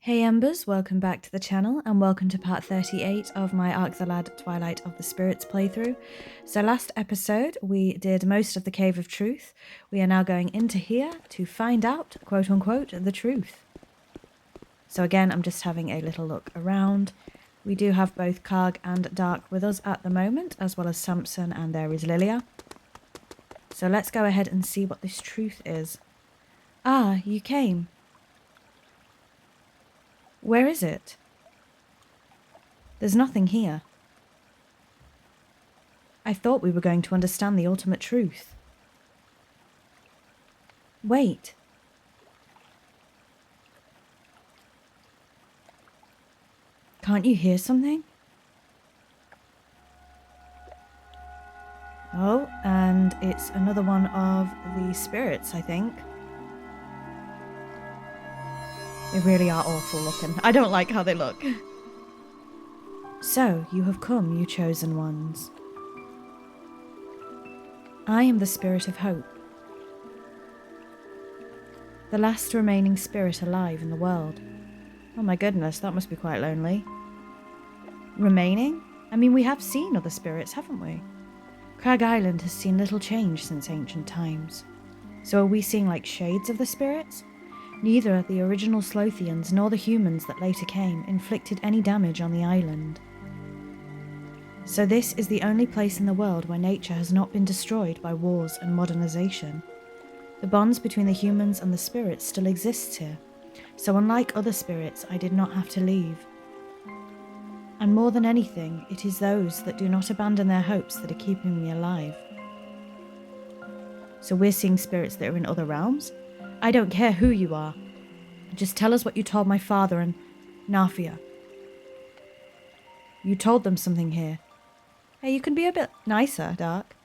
Hey Embers, welcome back to the channel and welcome to part 38 of my Ark the Lad Twilight of the Spirits playthrough. So last episode we did most of the Cave of Truth. We are now going into here to find out, quote unquote, the truth. So again, I'm just having a little look around. We do have both Karg and Dark with us at the moment, as well as Samson, and there is Lilia. So let's go ahead and see what this truth is. Ah, you came. Where is it? There's nothing here. I thought we were going to understand the ultimate truth. Wait. Can't you hear something? Oh, and it's another one of the spirits, I think. They really are awful looking. I don't like how they look. So, you have come, you chosen ones. I am the spirit of hope. The last remaining spirit alive in the world. Oh my goodness, that must be quite lonely. Remaining? I mean, we have seen other spirits, haven't we? Crag Island has seen little change since ancient times. So are we seeing like shades of the spirits? Neither the original Slothians nor the humans that later came inflicted any damage on the island. So this is the only place in the world where nature has not been destroyed by wars and modernization. The bonds between the humans and the spirits still exists here, so unlike other spirits, I did not have to leave. And more than anything, it is those that do not abandon their hopes that are keeping me alive. So we're seeing spirits that are in other realms? I don't care who you are. Just tell us what you told my father and Nafia. You told them something here. Hey, you can be a bit nicer, Dark.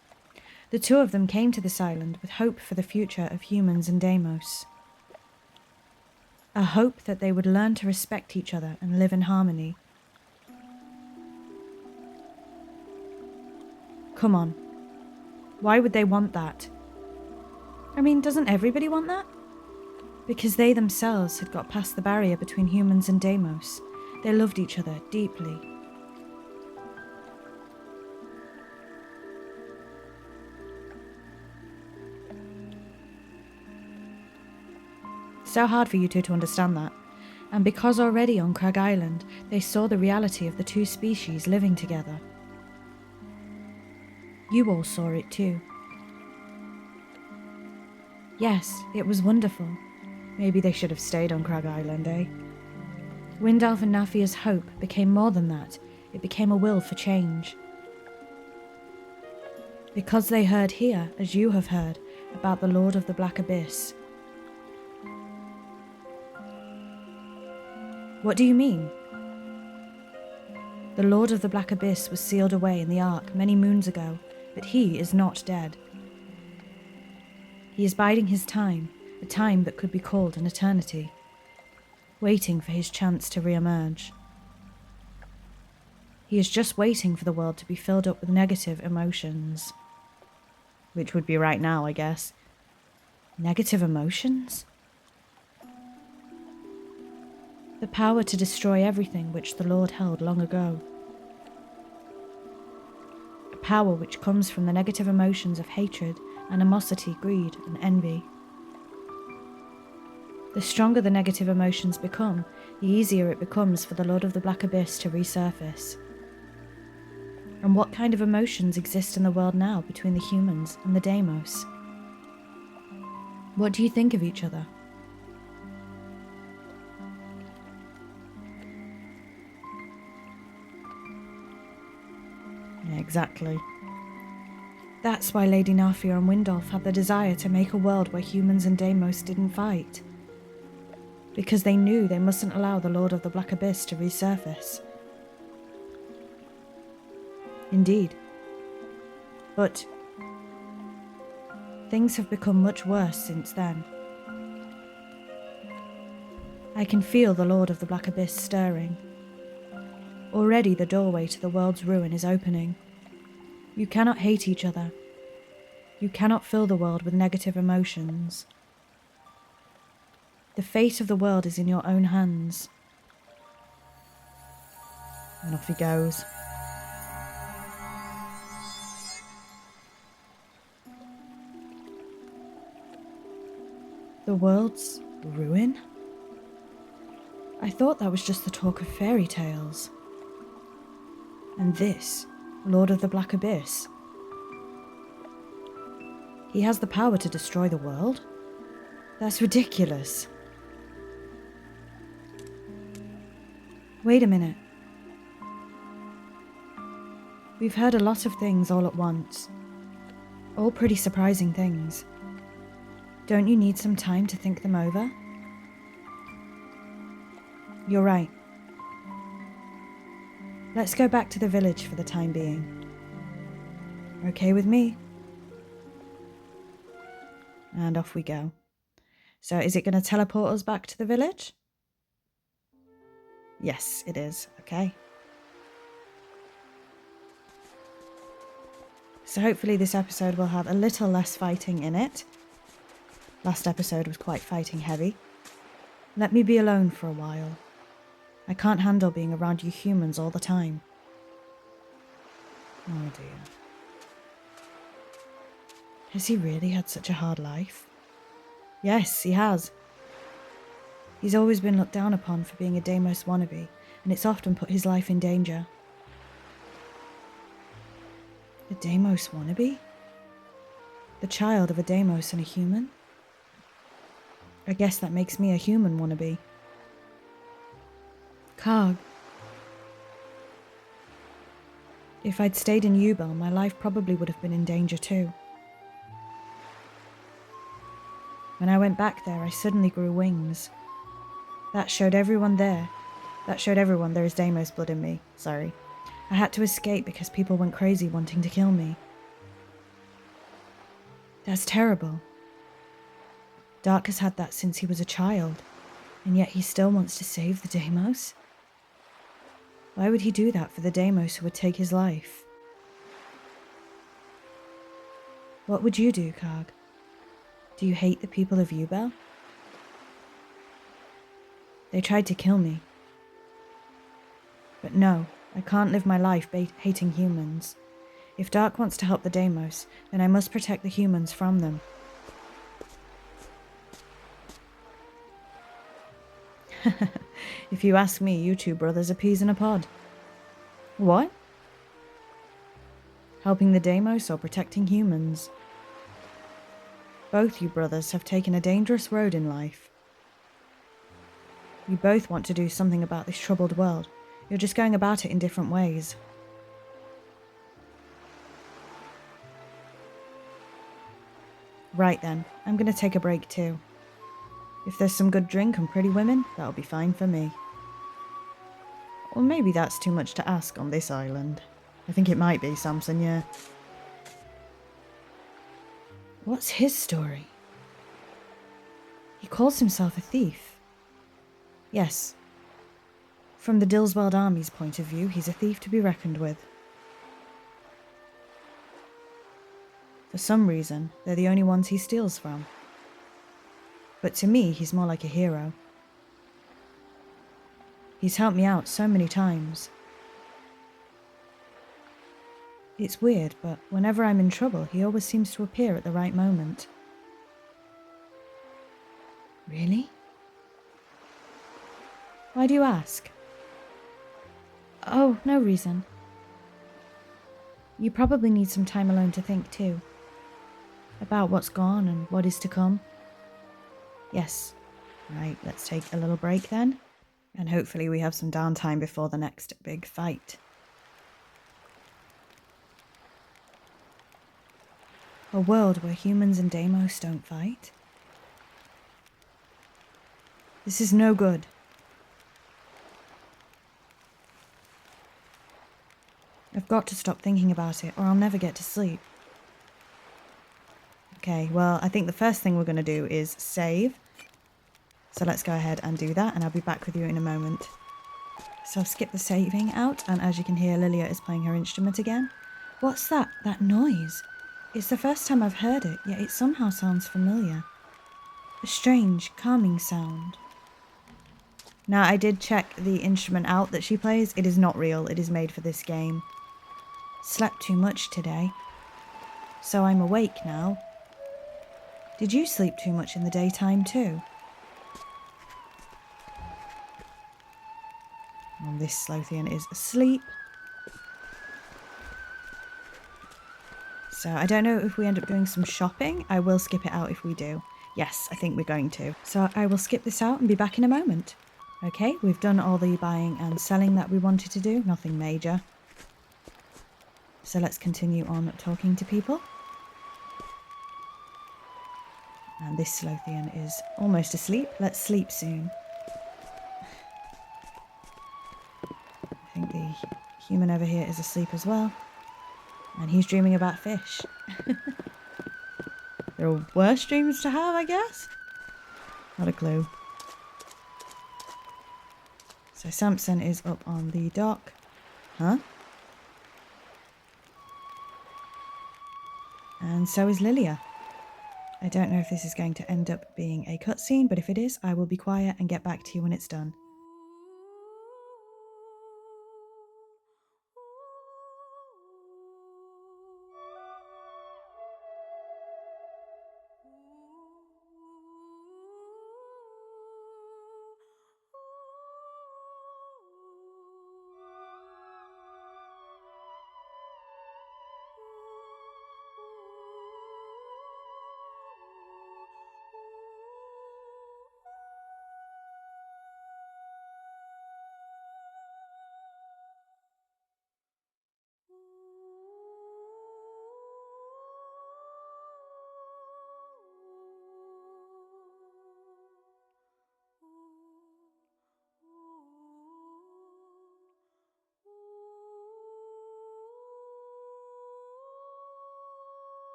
The two of them came to this island with hope for the future of humans and Deimos. A hope that they would learn to respect each other and live in harmony. Come on. Why would they want that? I mean, doesn't everybody want that? Because they themselves had got past the barrier between humans and Deimos. They loved each other deeply. So hard for you two to understand that. And because already on Crag Island, they saw the reality of the two species living together. You all saw it too. Yes, it was wonderful. Maybe they should have stayed on Crag Island, eh? Windalf and Nafia's hope became more than that. It became a will for change. Because they heard here, as you have heard, about the Lord of the Black Abyss. What do you mean? The Lord of the Black Abyss was sealed away in the Ark many moons ago, but he is not dead. He is biding his time, a time that could be called an eternity, waiting for his chance to re-emerge. He is just waiting for the world to be filled up with negative emotions. Which would be right now, I guess. Negative emotions? The power to destroy everything which the Lord held long ago. A power which comes from the negative emotions of hatred, animosity, greed, and envy. The stronger the negative emotions become, the easier it becomes for the Lord of the Black Abyss to resurface. And what kind of emotions exist in the world now between the humans and the Deimos? What do you think of each other? Yeah, exactly. That's why Lady Nafia and Windalf had the desire to make a world where humans and Deimos didn't fight. Because they knew they mustn't allow the Lord of the Black Abyss to resurface. Indeed. But things have become much worse since then. I can feel the Lord of the Black Abyss stirring. Already the doorway to the world's ruin is opening. You cannot hate each other. You cannot fill the world with negative emotions. The fate of the world is in your own hands. And off he goes. The world's ruin? I thought that was just the talk of fairy tales. And this, Lord of the Black Abyss. He has the power to destroy the world? That's ridiculous. Wait a minute. We've heard a lot of things all at once. All pretty surprising things. Don't you need some time to think them over? You're right. Let's go back to the village for the time being. Okay with me? And off we go. So is it going to teleport us back to the village? Yes, it is. Okay. So hopefully this episode will have a little less fighting in it. Last episode was quite fighting heavy. Let me be alone for a while. I can't handle being around you humans all the time. Oh dear. Has he really had such a hard life? Yes, he has. He's always been looked down upon for being a Deimos wannabe, and it's often put his life in danger. A Deimos wannabe? The child of a Deimos and a human? I guess that makes me a human wannabe. Karg. If I'd stayed in Ubel, my life probably would have been in danger too. When I went back there, I suddenly grew wings. That showed everyone there is Deimos blood in me. Sorry. I had to escape because people went crazy wanting to kill me. That's terrible. Dark has had that since he was a child, and yet he still wants to save the Deimos? Why would he do that for the Deimos who would take his life? What would you do, Karg? Do you hate the people of Ubel? They tried to kill me. But no, I can't live my life hating humans. If Dark wants to help the Deimos, then I must protect the humans from them. If you ask me, you two brothers are peas in a pod. What? Helping the Deimos or protecting humans? Both you brothers have taken a dangerous road in life. You both want to do something about this troubled world. You're just going about it in different ways. Right then, I'm going to take a break too. If there's some good drink and pretty women, that'll be fine for me. Or maybe that's too much to ask on this island. I think it might be, Samson, yeah. What's his story? He calls himself a thief. Yes. From the Dillsweld army's point of view, he's a thief to be reckoned with. For some reason, they're the only ones he steals from. But to me, he's more like a hero. He's helped me out so many times. It's weird, but whenever I'm in trouble, he always seems to appear at the right moment. Really? Why do you ask? Oh, no reason. You probably need some time alone to think too. About what's gone and what is to come. Yes. Right, let's take a little break then. And hopefully we have some downtime before the next big fight. A world where humans and Deimos don't fight? This is no good. I've got to stop thinking about it or I'll never get to sleep. Okay, well, I think the first thing we're going to do is save. So let's go ahead and do that, and I'll be back with you in a moment. So I've skipped the saving out, and as you can hear, Lilia is playing her instrument again. What's that? That noise? It's the first time I've heard it, yet it somehow sounds familiar. A strange, calming sound. Now, I did check the instrument out that she plays. It is not real. It is made for this game. Slept too much today. So I'm awake now. Did you sleep too much in the daytime too? Well, this Slothian is asleep. So I don't know if we end up doing some shopping. I will skip it out if we do. Yes, I think we're going to. So I will skip this out and be back in a moment. Okay, we've done all the buying and selling that we wanted to do. Nothing major. So let's continue on talking to people. And this Slothian is almost asleep. Let's sleep soon. I think the human over here is asleep as well. And he's dreaming about fish. There are worse dreams to have, I guess? Not a clue. So Samson is up on the dock. Huh? And so is Lilia. I don't know if this is going to end up being a cutscene, but if it is, I will be quiet and get back to you when it's done.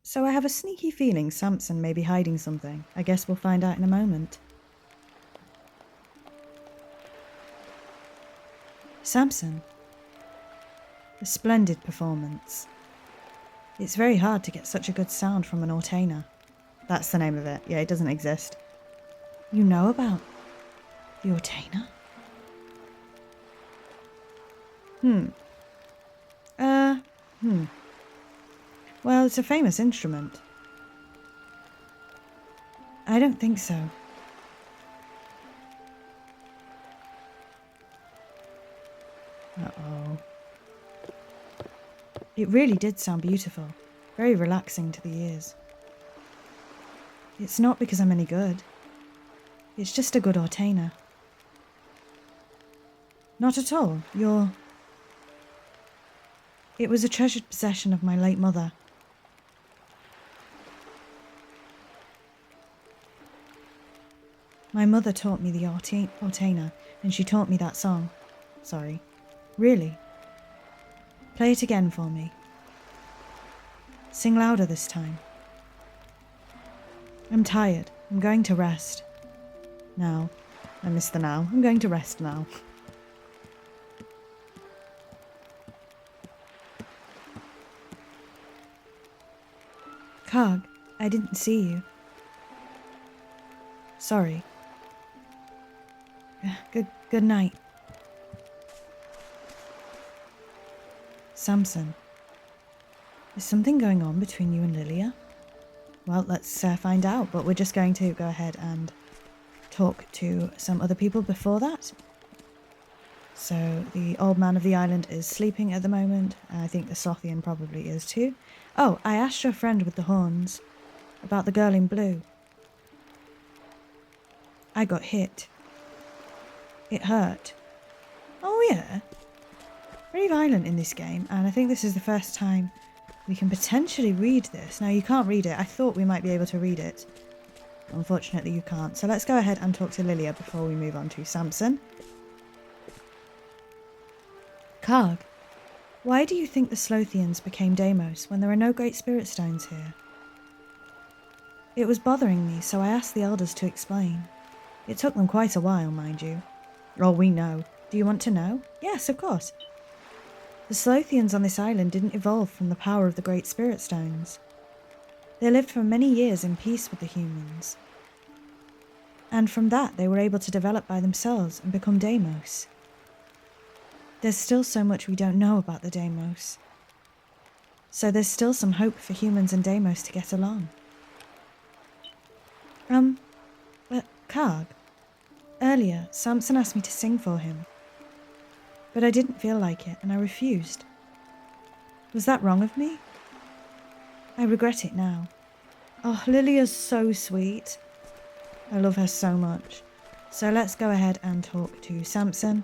So I have a sneaky feeling Samson may be hiding something. I guess we'll find out in a moment. Samson. A splendid performance. It's very hard to get such a good sound from an Ortainer. That's the name of it. Yeah, it doesn't exist. You know about the Ortainer? Well, it's a famous instrument. I don't think so. Uh-oh. It really did sound beautiful. Very relaxing to the ears. It's not because I'm any good. It's just a good Ortainer. Not at all. It was a treasured possession of my late mother. My mother taught me the Ortainer, and she taught me that song. Sorry. Really? Play it again for me. Sing louder this time. I'm tired. I'm going to rest. Now. I missed the now. I'm going to rest now. Karg, I didn't see you. Sorry. Good night. Samson. Is something going on between you and Lilia? Well, let's find out, but we're just going to go ahead and talk to some other people before that. So the old man of the island is sleeping at the moment. I think the Slothian probably is too. Oh, I asked your friend with the horns about the girl in blue. I got hit. It hurt. Oh yeah. Very violent in this game, and I think this is the first time we can potentially read this. Now, you can't read it. I thought we might be able to read it. Unfortunately, you can't. So let's go ahead and talk to Lilia before we move on to Samson. Karg, why do you think the Slothians became Deimos when there are no great spirit stones here? It was bothering me, so I asked the elders to explain. It took them quite a while, mind you. Oh, we know. Do you want to know? Yes, of course. The Slothians on this island didn't evolve from the power of the great spirit stones. They lived for many years in peace with the humans. And from that, they were able to develop by themselves and become Deimos. There's still so much we don't know about the Deimos. So there's still some hope for humans and Deimos to get along. Karg, earlier, Samson asked me to sing for him. But I didn't feel like it, and I refused. Was that wrong of me? I regret it now. Oh, Lilia's so sweet. I love her so much. So let's go ahead and talk to Samson.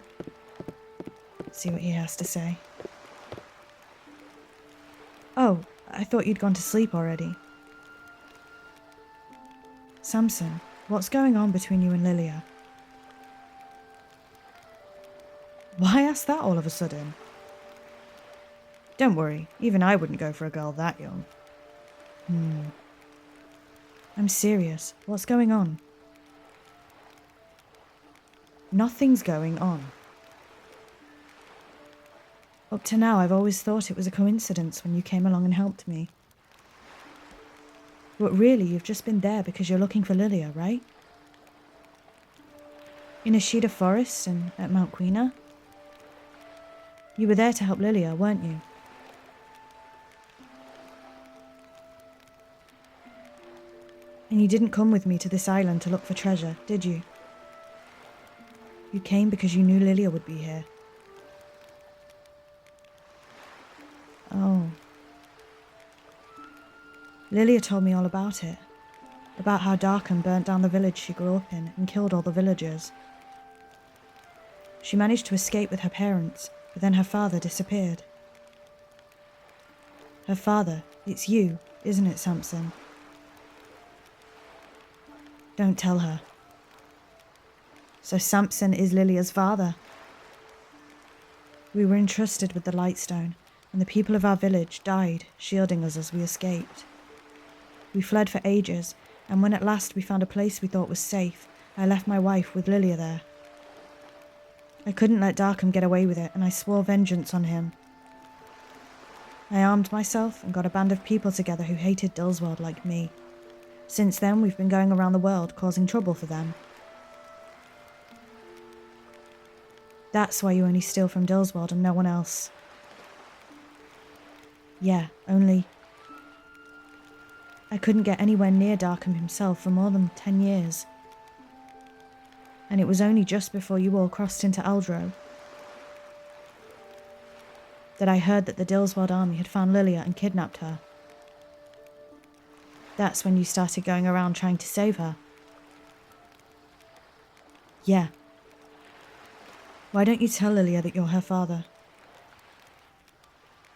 See what he has to say. Oh, I thought you'd gone to sleep already. Samson, what's going on between you and Lilia? Why ask that all of a sudden? Don't worry, even I wouldn't go for a girl that young. I'm serious. What's going on? Nothing's going on. Up to now, I've always thought it was a coincidence when you came along and helped me. But really, you've just been there because you're looking for Lilia, right? In Ashida Forest and at Mount Quina? You were there to help Lilia, weren't you? And you didn't come with me to this island to look for treasure, did you? You came because you knew Lilia would be here. Oh. Lilia told me all about it. About how Darkham burnt down the village she grew up in and killed all the villagers. She managed to escape with her parents, but then her father disappeared. Her father, it's you, isn't it, Samson? Don't tell her. So Samson is Lilia's father. We were entrusted with the Lightstone, and the people of our village died, shielding us as we escaped. We fled for ages, and when at last we found a place we thought was safe, I left my wife with Lilia there. I couldn't let Darkham get away with it, and I swore vengeance on him. I armed myself and got a band of people together who hated Dillsworld like me. Since then, we've been going around the world causing trouble for them. That's why you only steal from Dillsworld and no one else. Yeah, only... I couldn't get anywhere near Darkham himself for more than 10 years. And it was only just before you all crossed into Aldro that I heard that the Dillsworld army had found Lilia and kidnapped her. That's when you started going around trying to save her. Yeah. Why don't you tell Lilia that you're her father?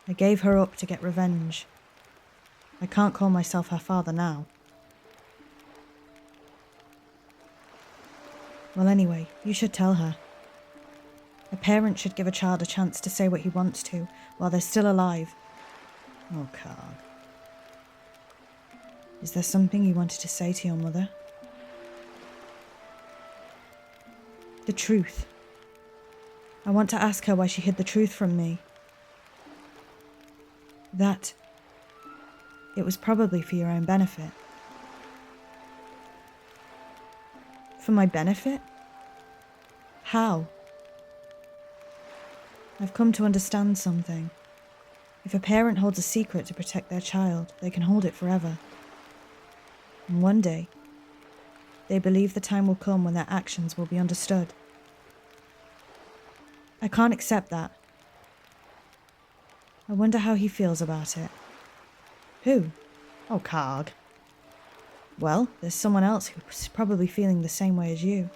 I gave her up to get revenge. I can't call myself her father now. Well, anyway, you should tell her. A parent should give a child a chance to say what he wants to while they're still alive. Oh, Karg. Is there something you wanted to say to your mother? The truth. I want to ask her why she hid the truth from me. That... it was probably for your own benefit. For my benefit? How? I've come to understand something. If a parent holds a secret to protect their child, they can hold it forever. And one day, they believe the time will come when their actions will be understood. I can't accept that. I wonder how he feels about it. Who? Oh, Karg. Well, there's someone else who's probably feeling the same way as you.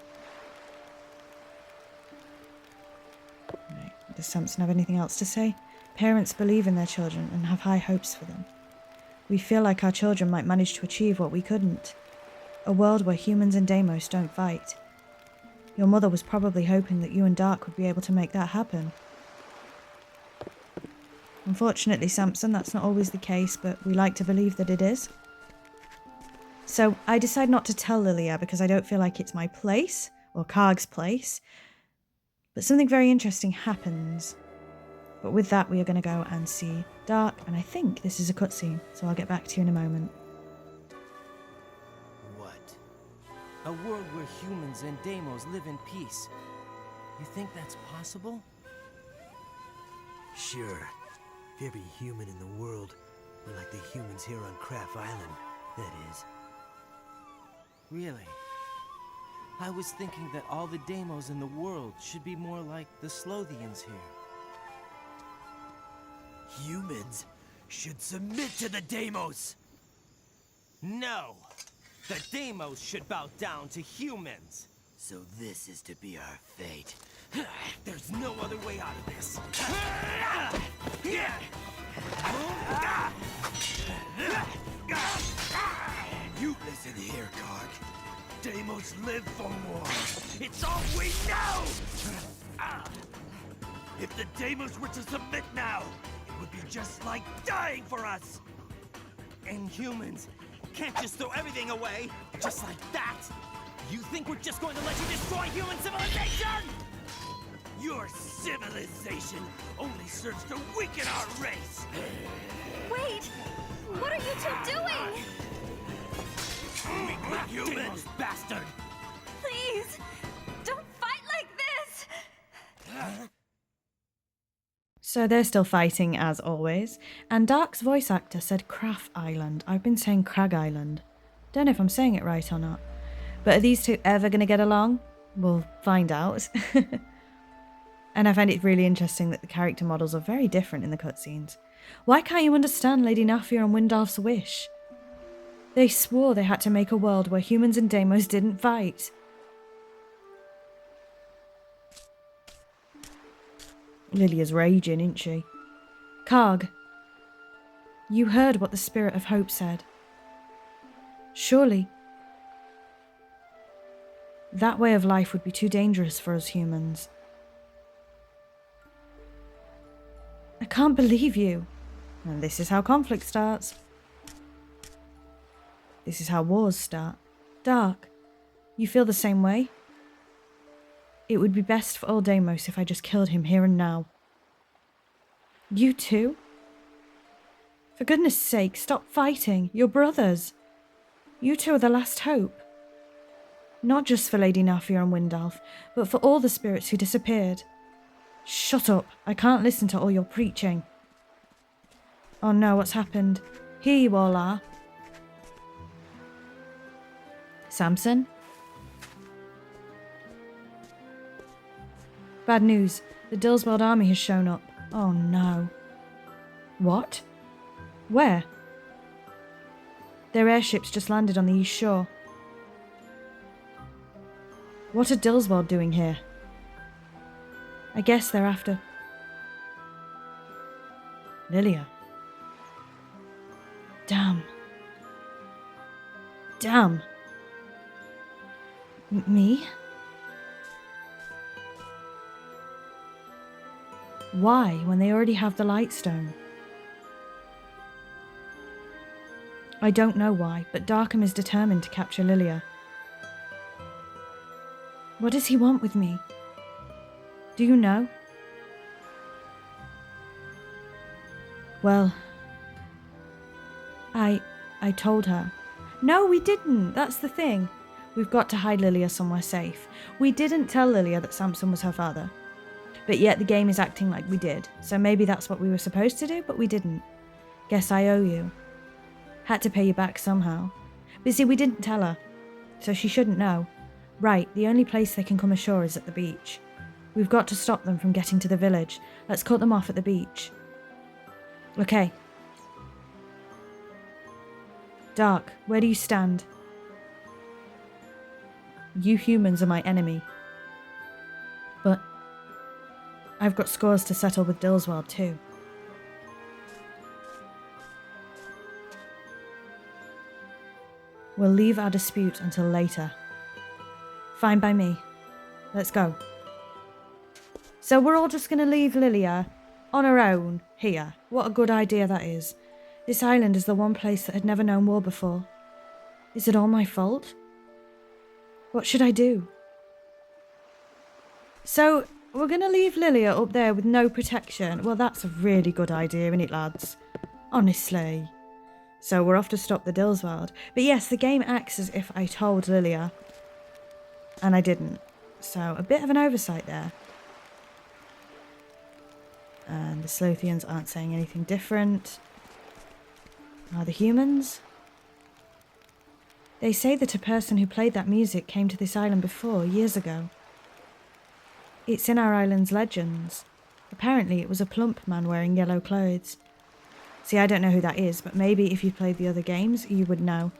Right. Does Samson have anything else to say? Parents believe in their children and have high hopes for them. We feel like our children might manage to achieve what we couldn't. A world where humans and Deimos don't fight. Your mother was probably hoping that you and Dark would be able to make that happen. Unfortunately, Samson, that's not always the case, but we like to believe that it is. So I decide not to tell Lilia because I don't feel like it's my place, or Karg's place. But something very interesting happens. But with that, we are going to go and see Dark, and I think this is a cutscene, so I'll get back to you in a moment. A world where humans and Deimos live in peace. You think that's possible? Sure. If every human in the world were like the humans here on Craft Island, that is. Really? I was thinking that all the Deimos in the world should be more like the Slothians here. Humans should submit to the Deimos! No! The Deimos should bow down to humans! So this is to be our fate. There's no other way out of this. You listen here, Karg. Deimos live for war. It's all we know! If the Deimos were to submit now, it would be just like dying for us! And humans can't just throw everything away, just like that! You think we're just going to let you destroy human civilization? Your civilization only serves to weaken our race! Wait! What are you two doing? Weak humans! Deimos bastard! Please! Don't fight like this! So they're still fighting as always, and Dark's voice actor said Craft Island. I've been saying Crag Island. Don't know if I'm saying it right or not. But are these two ever going to get along? We'll find out. And I find it really interesting that the character models are very different in the cutscenes. Why can't you understand Lady Nafia and Windalf's wish? They swore they had to make a world where humans and Deimos didn't fight. Lilia's raging, isn't she? Karg, you heard what the Spirit of Hope said. Surely that way of life would be too dangerous for us humans. I can't believe you. And this is how conflict starts. This is how wars start. Dark, you feel the same way? It would be best for old Deimos if I just killed him here and now. You too? For goodness sake, stop fighting. You're brothers. You two are the last hope. Not just for Lady Nafia and Windalf, but for all the spirits who disappeared. Shut up. I can't listen to all your preaching. Oh no, what's happened? Here you all are. Samson? Bad news. The Dillsweld army has shown up. Oh no. What? Where? Their airships just landed on the east shore. What are Dillsweld doing here? I guess they're after Lilia. Damn. Damn. Me? Why, when they already have the Lightstone? I don't know why, but Darkham is determined to capture Lilia. What does he want with me? Do you know? Well, I told her. No, we didn't. That's the thing. We've got to hide Lilia somewhere safe. We didn't tell Lilia that Samson was her father. But yet the game is acting like we did. So maybe that's what we were supposed to do, but we didn't. Guess I owe you. Had to pay you back somehow. But see, we didn't tell her. So she shouldn't know. Right, the only place they can come ashore is at the beach. We've got to stop them from getting to the village. Let's cut them off at the beach. Okay. Dark, where do you stand? You humans are my enemy. But I've got scores to settle with Dillsweld too. We'll leave our dispute until later. Fine by me. Let's go. So we're all just going to leave Lilia on her own here. What a good idea that is. This island is the one place that had never known war before. Is it all my fault? What should I do? So we're going to leave Lilia up there with no protection. Well, that's a really good idea, isn't it, lads? Honestly. So we're off to stop the Dillsweld. But yes, the game acts as if I told Lilia. And I didn't. So a bit of an oversight there. And the Slothians aren't saying anything different. Are the humans? They say that a person who played that music came to this island before, years ago. It's in our island's legends. Apparently it was a plump man wearing yellow clothes. See, I don't know who that is, but maybe if you played the other games, you would know.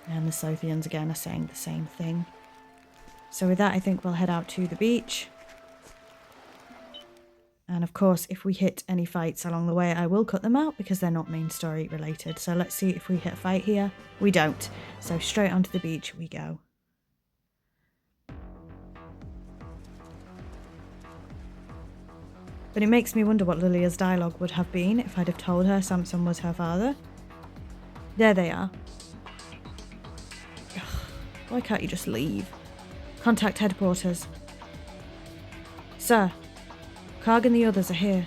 And the Slothians again are saying the same thing. So with that, I think we'll head out to the beach. And of course, if we hit any fights along the way, I will cut them out because they're not main story related. So let's see if we hit a fight here. We don't. So straight onto the beach we go. But it makes me wonder what Lilia's dialogue would have been if I'd have told her Samson was her father. There they are. Ugh, why can't you just leave? Contact headquarters. Sir, Karg and the others are here.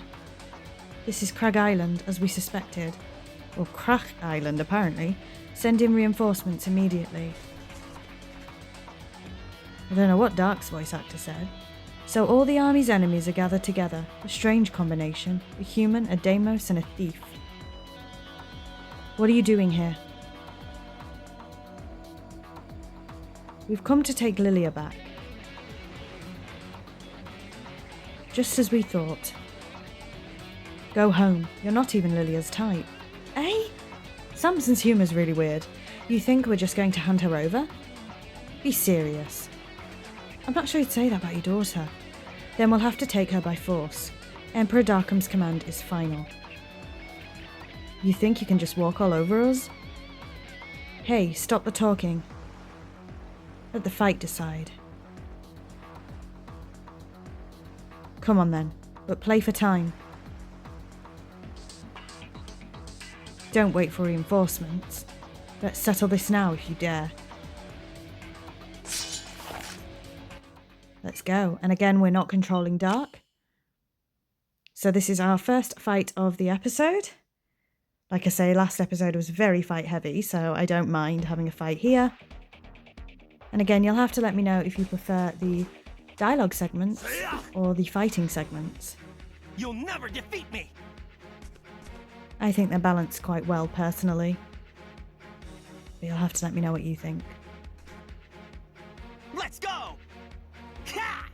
This is Crag Island, as we suspected. Or Crack Island, apparently. Send in reinforcements immediately. I don't know what Dark's voice actor said. So all the army's enemies are gathered together. A strange combination. A human, a Deimos, and a thief. What are you doing here? We've come to take Lilia back. Just as we thought. Go home. You're not even Lilia's type. Eh? Samson's humour's really weird. You think we're just going to hand her over? Be serious. I'm not sure you'd say that about your daughter. Then we'll have to take her by force. Emperor Darkham's command is final. You think you can just walk all over us? Hey, stop the talking. Let the fight decide. Come on then, but play for time. Don't wait for reinforcements. Let's settle this now if you dare. Let's go. And again, we're not controlling Dark. So this is our first fight of the episode. Like I say, last episode was very fight heavy, so I don't mind having a fight here. And again, you'll have to let me know if you prefer the dialogue segments or the fighting segments. You'll never defeat me! I think they're balanced quite well, personally. But you'll have to let me know what you think. Let's go! Ha!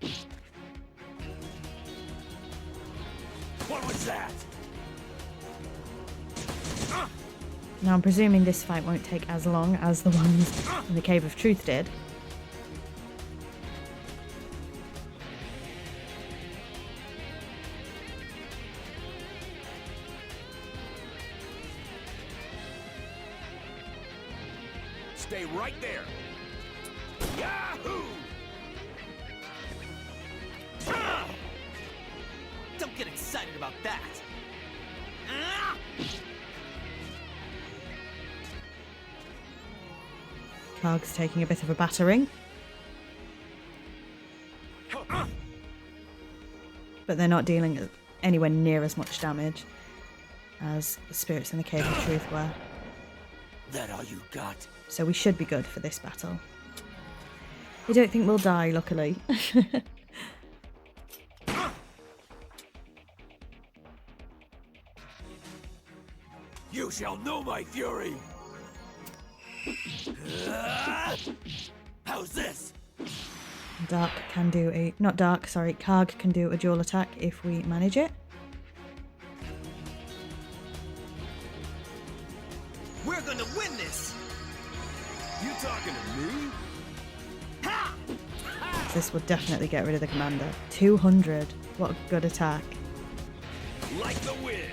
What was that? Now I'm presuming this fight won't take as long as the ones in the Cave of Truth did. Stay right there. Yahoo! Don't get excited about that! Ah! Karg's taking a bit of a battering. But they're not dealing anywhere near as much damage as the spirits in the Cave of Truth were. That all you got? So we should be good for this battle. I don't think we'll die, luckily. You shall know my fury! How's this? Dark can do a... Not Dark, sorry. Karg can do a dual attack if we manage it. We're gonna win this! You talking to me? Ha! This would definitely get rid of the commander. 200. What a good attack. Like the wind!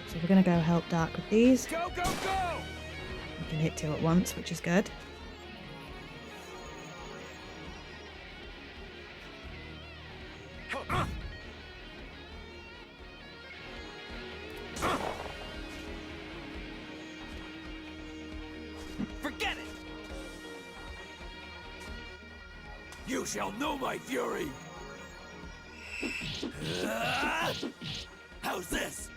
So we're going to go help Dark with these. Go, go, go! We can hit 2 at once, which is good. Forget it! You shall know my fury! How's this?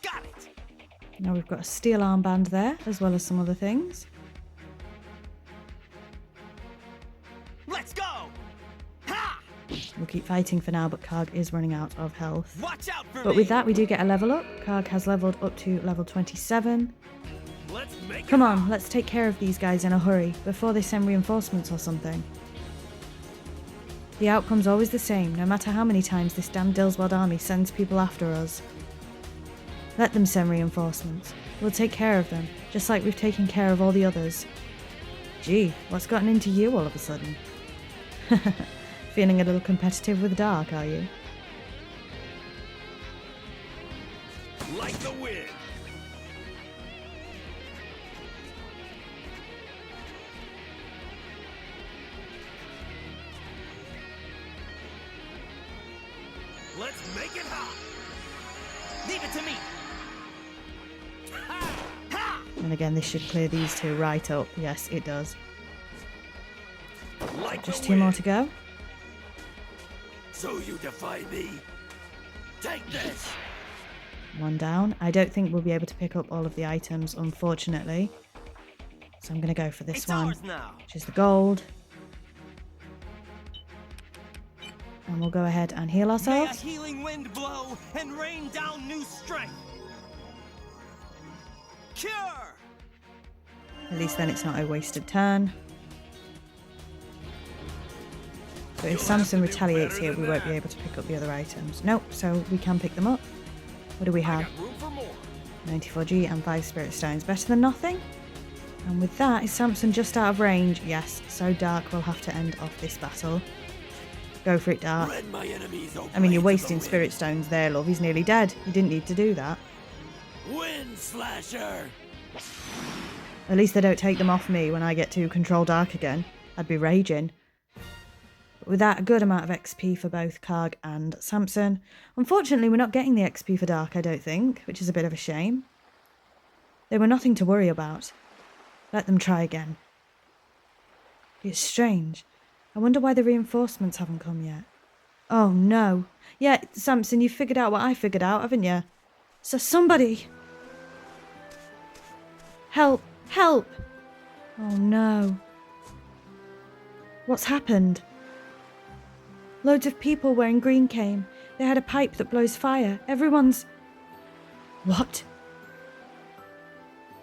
Got it! Now we've got a steel armband there, as well as some other things. Let's go! Ha! We'll keep fighting for now, but Karg is running out of health. Watch out for But me! with that, we do get a level up. Karg has leveled up to level 27. Let's make Come it on, hot. let's take care of these guys in a hurry, before they send reinforcements or something. The outcome's always the same, no matter how many times this damn Dillswald army sends people after us. Let them send reinforcements. We'll take care of them, just like we've taken care of all the others. Gee, what's gotten into you all of a sudden? Feeling a little competitive with Dark, are you? Like the wind. Let's make it hot! Leave it to me! Ha! Ha! And again, this should clear these two right up. Yes, it does. Like Just the two more wind. to go. So you defy me? Take this! One down. I don't think we'll be able to pick up all of the items, unfortunately. So I'm going to go for this It's one, ours now! which is the gold. And we'll go ahead and heal May a ourselves. healing wind blow and rain down new strength! Cure! At least then it's not a wasted turn. But if You'll have Samson to do retaliates better here, than we won't be that. able to pick up the other items. Nope, so we can pick them up. What do we I have? got room for more. 94G and 5 Spirit Stones. Better than nothing. And with that, is Samson just out of range? Yes, so Dark will have to end off this battle. Go for it, Dark. Rend my enemies, O I mean, you're blades of wasting the Spirit Stones there, love. He's nearly dead. You didn't need to do that. Wind slasher. At least they don't take them off me when I get to control Dark again. I'd be raging. But with that, a good amount of XP for both Karg and Samson. Unfortunately, we're not getting the XP for Dark, I don't think, which is a bit of a shame. They were nothing to worry about. Let them try again. It's strange. I wonder why the reinforcements haven't come yet. Oh no. Yeah, Samson, you've figured out what I figured out, haven't you? So somebody... Help! Help! Oh no. What's happened? Loads of people wearing green came. They had a pipe that blows fire. Everyone's... What?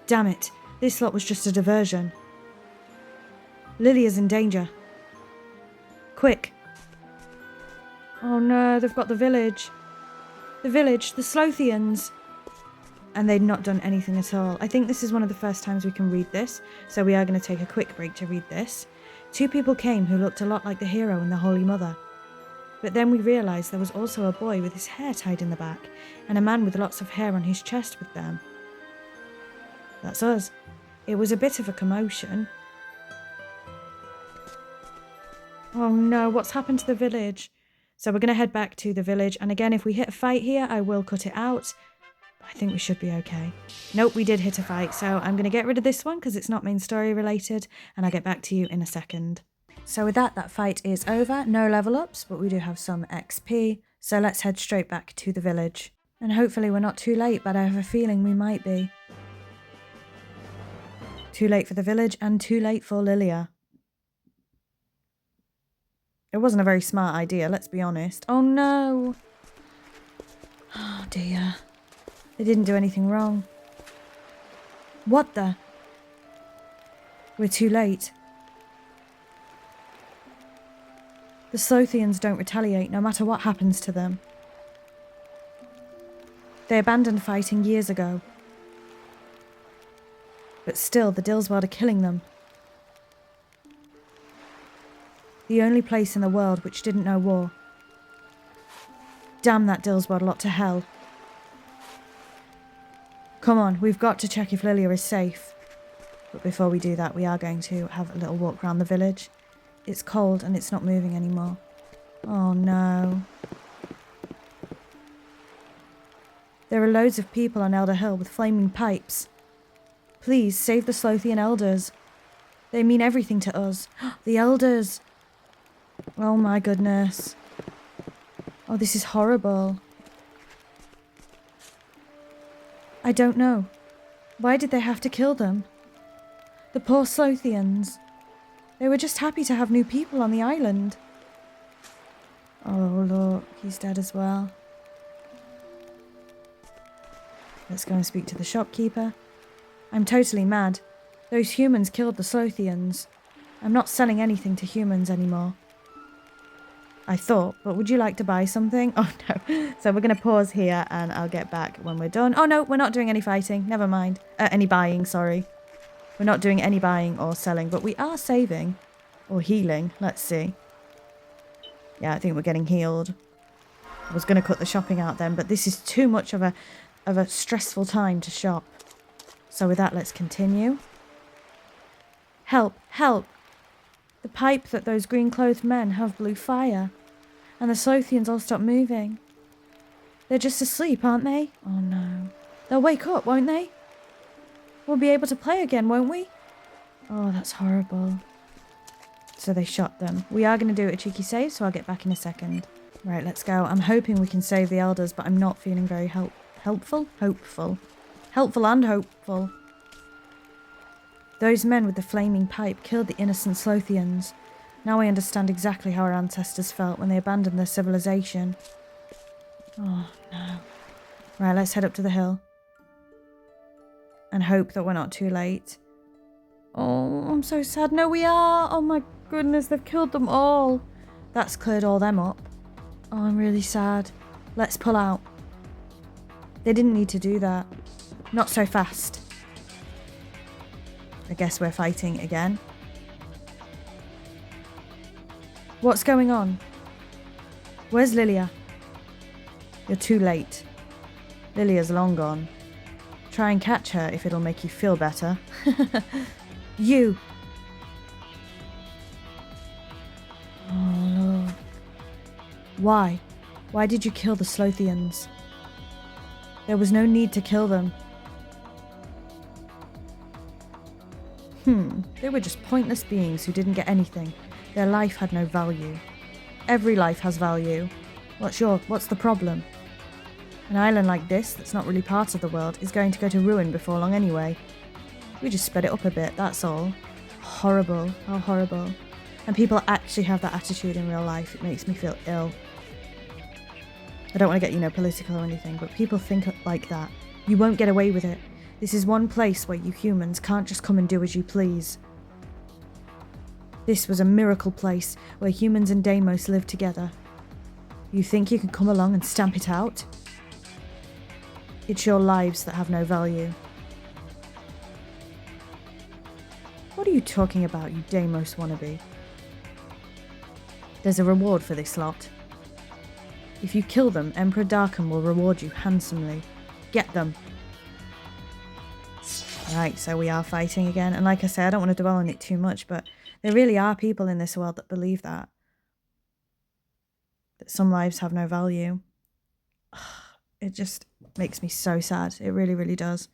Damn it. This lot was just a diversion. Lily is in danger. Quick. Oh no, they've got the village. The village, the Slothians. And they'd not done anything at all. I think this is one of the first times we can read this, so we are going to take a quick break to read this. 2 people came who looked a lot like the hero and the Holy Mother. But then we realised there was also a boy with his hair tied in the back, and a man with lots of hair on his chest with them. That's us. It was a bit of a commotion. Oh no, what's happened to the village? So we're going to head back to the village, and again, if we hit a fight here, I will cut it out. I think we should be okay. Nope, we did hit a fight, so I'm going to get rid of this one because it's not main story related, and I'll get back to you in a second. So with that fight is over. No level ups, but we do have some XP. So let's head straight back to the village. And hopefully we're not too late, but I have a feeling we might be. Too late for the village and too late for Lilia. It wasn't a very smart idea, let's be honest. Oh no! Oh dear. They didn't do anything wrong. What the? We're too late. The Slothians don't retaliate no matter what happens to them. They abandoned fighting years ago. But still, the Dillswald are killing them. The only place in the world which didn't know war. Damn that Dillswald lot to hell. Come on, we've got to check if Lilia is safe. But before we do that, we are going to have a little walk around the village. It's cold and it's not moving anymore. Oh no. There are loads of people on Elder Hill with flaming pipes. Please, save the Slothian elders. They mean everything to us. The elders. Oh my goodness. Oh, this is horrible. I don't know. Why did they have to kill them? The poor Slothians. They were just happy to have new people on the island. Oh, look, he's dead as well. Let's go and speak to the shopkeeper. I'm totally mad. Those humans killed the Slothians. I'm not selling anything to humans anymore. I thought, but would you like to buy something? Oh no. So we're going to pause here and I'll get back when we're done. Oh no, we're not doing any fighting. Never mind. Any buying, sorry. We're not doing any buying or selling, but we are saving. Or healing. Let's see. Yeah, I think we're getting healed. I was going to cut the shopping out then, but this is too much of a stressful time to shop. So with that, let's continue. Help, help. The pipe that those green-clothed men have blew fire. And the Slothians all stopped moving. They're just asleep, aren't they? Oh no. They'll wake up, won't they? We'll be able to play again, won't we? Oh, that's horrible. So they shot them. We are going to do a cheeky save, so I'll get back in a second. Right, let's go. I'm hoping we can save the elders, but I'm not feeling very helpful. Helpful and hopeful. Those men with the flaming pipe killed the innocent Slothians. Now I understand exactly how our ancestors felt when they abandoned their civilization. Oh, no. Right, let's head up to the hill. And hope that we're not too late. Oh, I'm so sad. No, we are. Oh my goodness, they've killed them all. That's cleared all them up. Oh, I'm really sad. Let's pull out. They didn't need to do that. Not so fast. I guess we're fighting again. What's going on? Where's Lilia? You're too late. Lilia's long gone. Try and catch her if it'll make you feel better. You! Oh, Lord. Why? Why did you kill the Slothians? There was no need to kill them. They were just pointless beings who didn't get anything. Their life had no value. Every life has value. What's the problem? An island like this, that's not really part of the world, is going to go to ruin before long anyway. We just sped it up a bit, that's all. Horrible. How horrible. And people actually have that attitude in real life. It makes me feel ill. I don't want to get, political or anything, but people think like that. You won't get away with it. This is one place where you humans can't just come and do as you please. This was a miracle place where humans and Deimos lived together. You think you can come along and stamp it out? It's your lives that have no value. What are you talking about, you Deimos wannabe? There's a reward for this lot. If you kill them, Emperor Darkham will reward you handsomely. Get them. Right, so we are fighting again. And like I said, I don't want to dwell on it too much, but there really are people in this world that believe that. That some lives have no value. It just makes me so sad. It really, really does.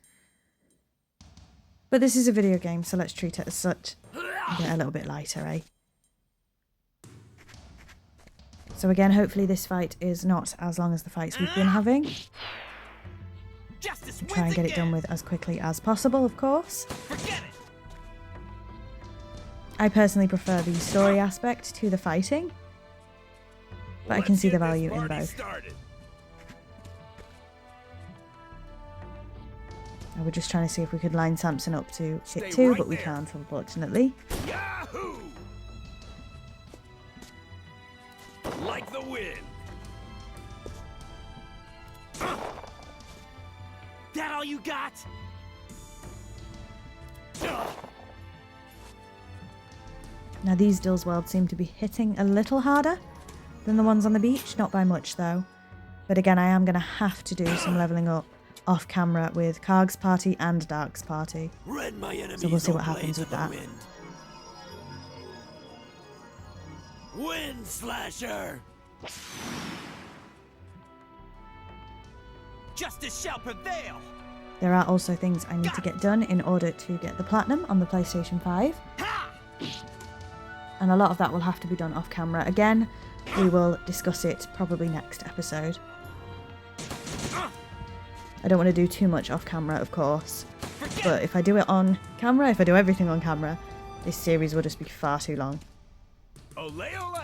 But this is a video game, so let's treat it as such. And get a little bit lighter, eh? So again, hopefully this fight is not as long as the fights we've been having. And try and get it done with as quickly as possible, of course. Forget it. I personally prefer the story aspect to the fighting. But I can see the value in both. And we're just trying to see if we could line Samson up to hit 2, but we can't, unfortunately. Yahoo! Like the wind. That all you got? Now these Dillsworld seem to be hitting a little harder than the ones on the beach, not by much though. But again, I am going to have to do some levelling up off camera with Karg's party and Dark's party. So we'll see what happens with that. Wind Slasher! Justice shall prevail! There are also things I need to get done in order to get the platinum on the PlayStation 5. Ha! And a lot of that will have to be done off camera. Again, we will discuss it probably next episode. I don't want to do too much off camera, of course. But if I do it on camera, if I do everything on camera, this series will just be far too long. Olé, olé!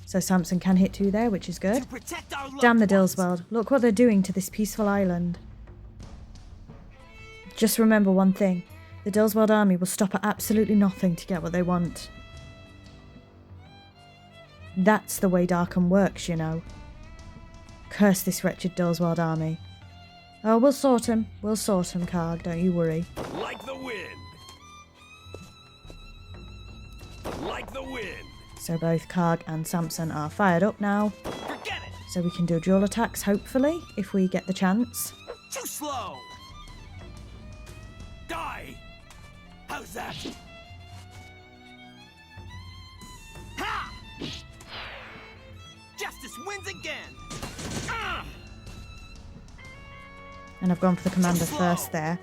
So Samson can hit 2 there, which is good. To protect our loved Damn the ones. Dillsweld. Look what they're doing to this peaceful island. Just remember one thing. The Dillsweld army will stop at absolutely nothing to get what they want. That's the way Darkham works, you know. Curse this wretched Dillsweld army. Oh, we'll sort him. We'll sort him, Karg. Don't you worry. Like the wind. Like the wind. So both Karg and Samson are fired up now. Forget it. So we can do dual attacks, hopefully, if we get the chance. Too slow. Die! How's that? Ha! Justice wins again. Ah! And I've gone for the commander first there,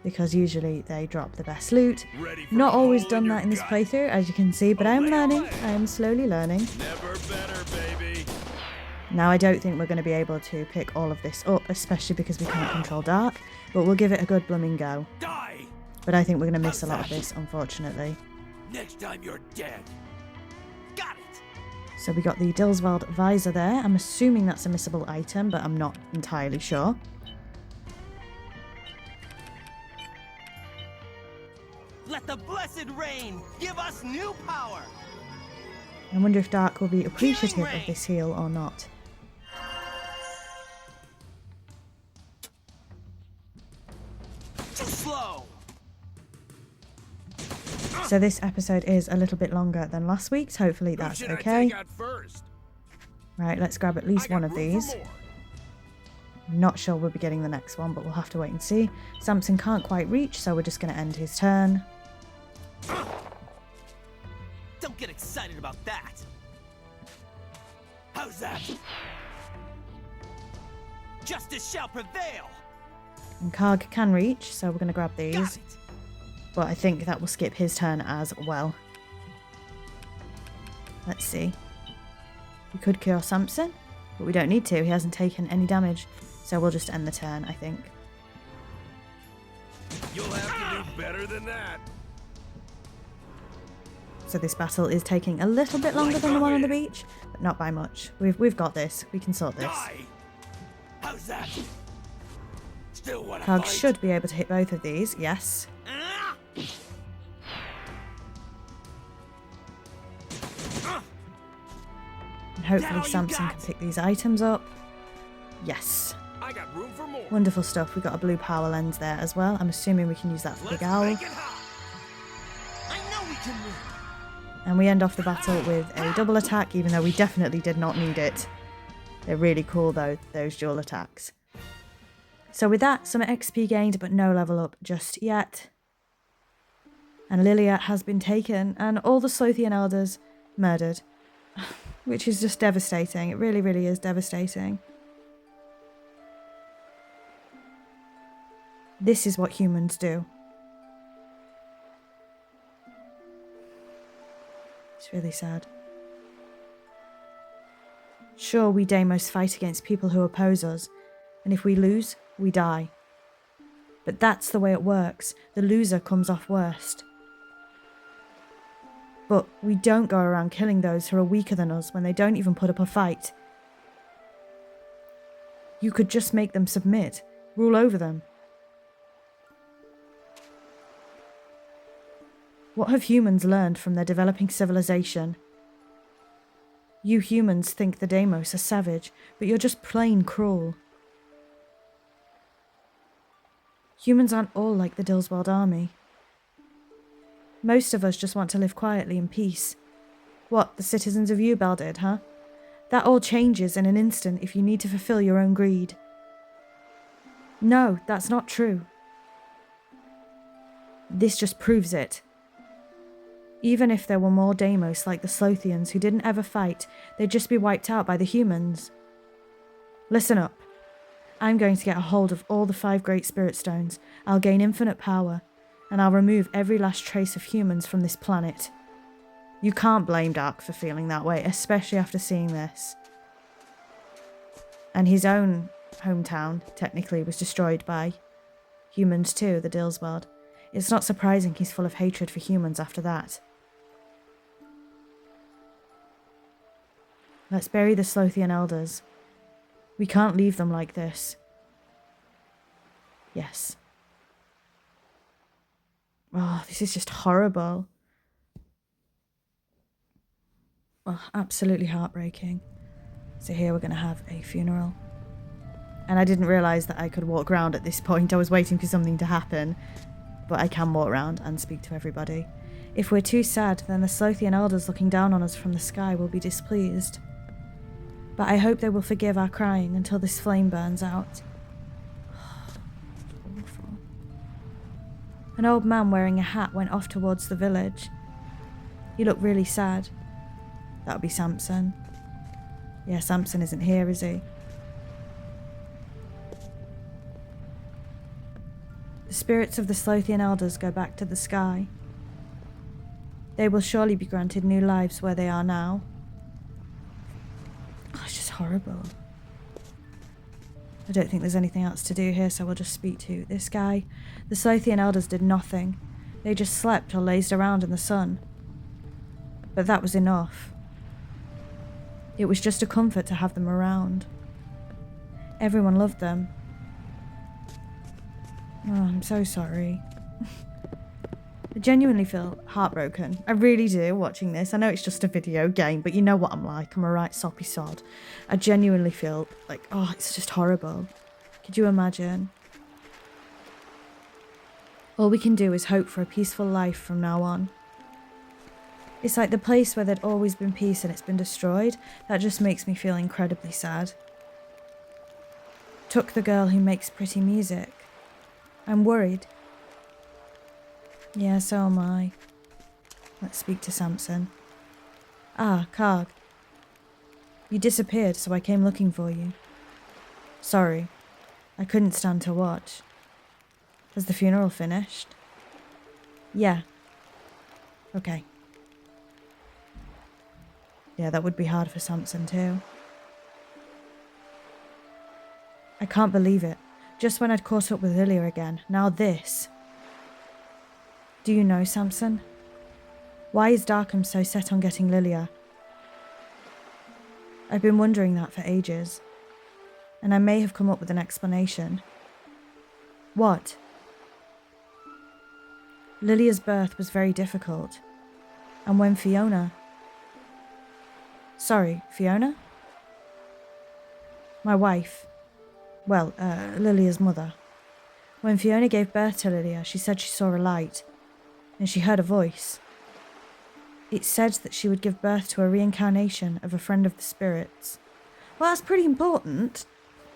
because usually they drop the best loot. Ready for Not a always hole done in that your in this gut. playthrough, as you can see, but I am Olé, learning. olé. I am slowly learning. Never better, baby. Now I don't think we're going to be able to pick all of this up, especially because we can't control dark, but we'll give it a good blooming go. Die! But I think we're going to miss a lot of this, unfortunately. Next time you're dead. Got it. So we got the Dillsweld visor there. I'm assuming that's a missable item, but I'm not entirely sure. Let the blessed rain give us new power. I wonder if Dark will be appreciative Healing of ray. this heal or not. Too slow. So this episode is a little bit longer than last week's. Hopefully that's Who should I okay. take out first? Right, let's grab at I least got one of room for these. more. I'm not sure we'll be getting the next one, but we'll have to wait and see. Samson can't quite reach, so we're just going to end his turn. Don't get excited about that. How's that? Justice shall prevail. And Karg can reach, so we're going to grab Got these. it. But I think that will skip his turn as well. Let's see. We could cure Samson, but we don't need to. He hasn't taken any damage. So we'll just end the turn, I think. You'll have to do better than that. So this battle is taking a little bit longer than the one on the beach, but not by much. We've got this. We can sort this. Die! How's that? Still wanna Karg fight? should be able to hit both of these. Yes. Ah! And hopefully Now you Samson got- can pick these items up. Yes. I got room for more. Wonderful stuff. We got a blue power lens there as well. I'm assuming we can use that for Let's Big Owl. make it hot. I know we can win. And we end off the battle with a double attack, even though we definitely did not need it. They're really cool though, those dual attacks. So with that, some XP gained, but no level up just yet. And Lilia has been taken, and all the Slothian elders murdered. Which is just devastating. It really, really is devastating. This is what humans do. It's really sad. Sure, we Deimos fight against people who oppose us, and if we lose, we die. But that's the way it works. The loser comes off worst. But we don't go around killing those who are weaker than us when they don't even put up a fight. You could just make them submit, rule over them. What have humans learned from their developing civilization? You humans think the Deimos are savage, but you're just plain cruel. Humans aren't all like the Dillsweld army. Most of us just want to live quietly in peace. What the citizens of Ubel did, huh? That all changes in an instant if you need to fulfill your own greed. No, that's not true. This just proves it. Even if there were more Deimos like the Slothians who didn't ever fight, they'd just be wiped out by the humans. Listen up. I'm going to get a hold of all the 5 Great Spirit Stones. I'll gain infinite power. and I'll remove every last trace of humans from this planet. You can't blame Dark for feeling that way, especially after seeing this. And his own hometown, technically, was destroyed by humans too, the Dillsweld. It's not surprising he's full of hatred for humans after that. Let's bury the Slothian elders. We can't leave them like this. Yes. Oh, this is just horrible. Oh, absolutely heartbreaking. So here we're going to have a funeral. And I didn't realise that I could walk around at this point. I was waiting for something to happen. But I can walk around and speak to everybody. If we're too sad, then the Slothian elders looking down on us from the sky will be displeased. But I hope they will forgive our crying until this flame burns out. Awful. An old man wearing a hat went off towards the village. He looked really sad. That would be Samson. Yeah, Samson isn't here, is he? The spirits of the Slothian elders go back to the sky. They will surely be granted new lives where they are now. Oh, it's just horrible. I don't think there's anything else to do here, so we'll just speak to this guy. The Slothian elders did nothing. They just slept or lazed around in the sun. But that was enough. It was just a comfort to have them around. Everyone loved them. Oh, I'm so sorry. I genuinely feel heartbroken. I really do, watching this. I know it's just a video game, but you know what I'm like. I'm a right soppy sod. I genuinely feel like, oh, it's just horrible. Could you imagine? All we can do is hope for a peaceful life from now on. It's like the place where there'd always been peace and it's been destroyed. That just makes me feel incredibly sad. Took the girl who makes pretty music. I'm worried. Yeah, so am I. Let's speak to Samson. Ah, Karg. You disappeared, so I came looking for you. Sorry. I couldn't stand to watch. Has the funeral finished? Yeah. Okay. Yeah, that would be hard for Samson too. I can't believe it. Just when I'd caught up with Lilia again, now this. Do you know, Samson? Why is Darkham so set on getting Lilia? I've been wondering that for ages, and I may have come up with an explanation. What? Lilia's birth was very difficult, and when Fiona... Sorry, Fiona? My wife. Well, Lilia's mother. When Fiona gave birth to Lilia, she said she saw a light, and she heard a voice. It said that she would give birth to a reincarnation of a friend of the spirits. Well, that's pretty important.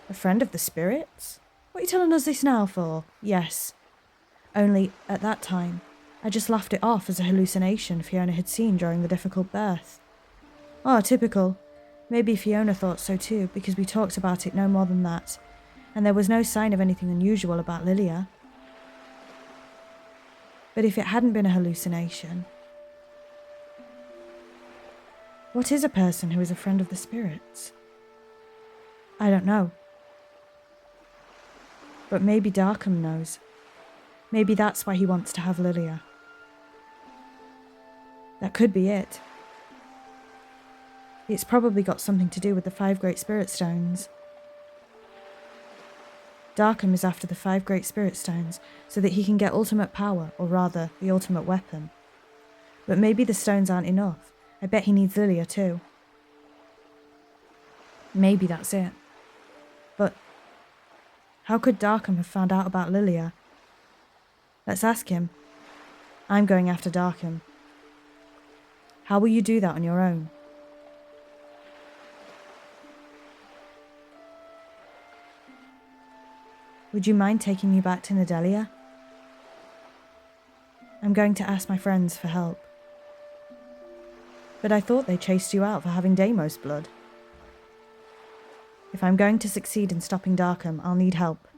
A friend of the spirits? What are you telling us this now for? Yes. Only, at that time, I just laughed it off as a hallucination Fiona had seen during the difficult birth. Oh, typical. Maybe Fiona thought so too, because we talked about it no more than that, and there was no sign of anything unusual about Lilia. But if it hadn't been a hallucination... What is a person who is a friend of the spirits? I don't know. But maybe Darkham knows. Maybe that's why he wants to have Lilia. That could be it. It's probably got something to do with the 5 Great Spirit Stones. Darkham is after the 5 Great Spirit Stones so that he can get ultimate power, or rather, the ultimate weapon. But maybe the stones aren't enough. I bet he needs Lilia too. Maybe that's it. But how could Darkham have found out about Lilia? Let's ask him. I'm going after Darkham. How will you do that on your own? Would you mind taking me back to Nadelia? I'm going to ask my friends for help. But I thought they chased you out for having Deimos blood. If I'm going to succeed in stopping Darkham, I'll need help.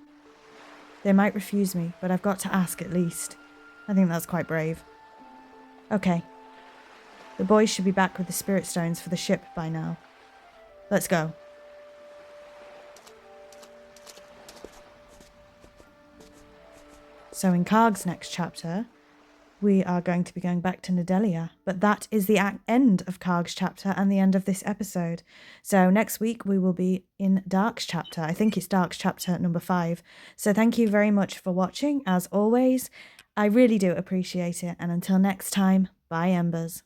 They might refuse me, but I've got to ask at least. I think that's quite brave. Okay. The boys should be back with the spirit stones for the ship by now. Let's go. So in Karg's next chapter, we are going to be going back to Nadelia. But that is the end of Karg's chapter and the end of this episode. So next week we will be in Dark's chapter. I think it's Dark's chapter number 5. So thank you very much for watching, as always. I really do appreciate it. And until next time, bye, Embers.